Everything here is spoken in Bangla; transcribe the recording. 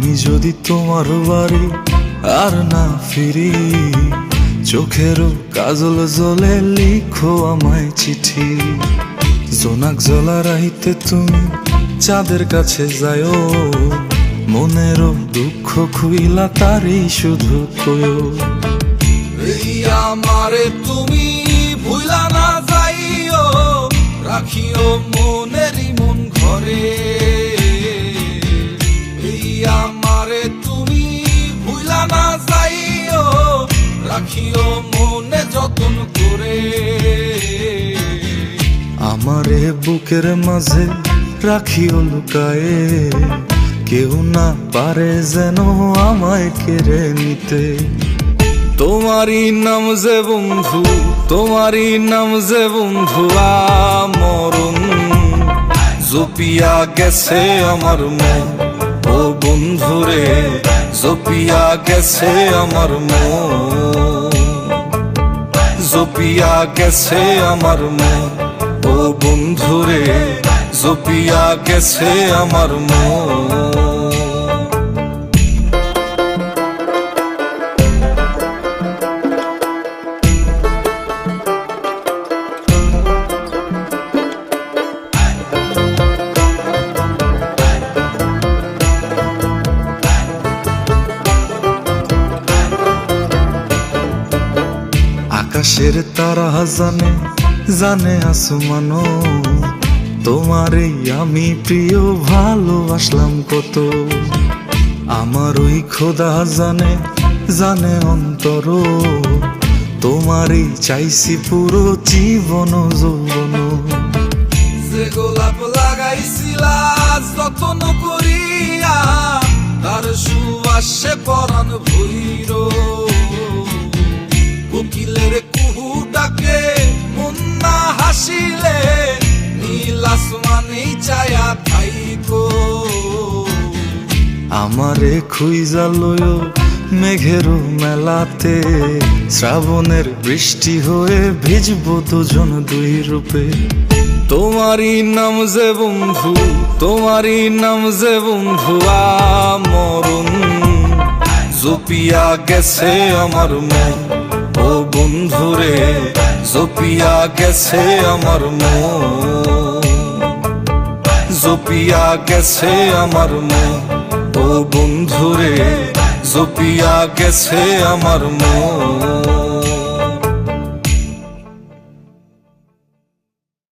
আমি যদি তোমার বাড়ি আর না ফিরি, চোখেরও কাজল জলে লিখো আমায় চিঠি। জোনাক জলা রাইতে তুমি চাঁদের কাছে যায়ও, মনেরও দুঃখ খুইলা তারই শুধু কয়ো। এই আমারে তুমি ভুলা না যাইও, রাখিও মনেরই মন ঘরে। এই আমারে তুমি ভুলা না যাইও, রাখিও মনে যতন করে। আমারে বুকের মাঝে রাখিও লুকায়ে, কেউ না পারে যেন আমায় কেড়ে নিতে। তোমারই নাম যে বন্ধু, তোমারই নাম যে বন্ধু আমরণ, জপিয়া গেছে আমার মন। ও বন্ধুরে জপিয়া গেছে আমার মন, জপিয়া গেছে আমার মন। ও বন্ধুরে জপিয়া গেছে আমার মন। আকাশের তারা জানে, জানে আসমানো, তোমারই আমি প্রিয় ভালোবাসলাম কত। আমার ওই খোদা জানে, জানে অন্তর, তোমারই চাইছি পুরো জীবন যৌবন। যে গোলাপ লাগাইছিলা যতন করিয়া, তার সুবাসে পরাণ ভৈর। কোকিলের কুহু ডাকে মন না হাসিলে, নীল আসমানে ছায়া থাইকো। আমারে খুইজা লয়ো মেঘের মেলাতে, শ্রাবণের বৃষ্টি হয়ে ভিজবো দুজন দুই রূপে। তোমারই নাম যে বন্ধু, তোমারই নাম যে বন্ধু আমরণ, জপিয়া গেছে আমার মন। ও বন্ধুরে জপিয়া গেছে আমার মন, জপিয়া গেছে আমার মন। ও বন্ধুরে জপিয়া গেছে আমার মন।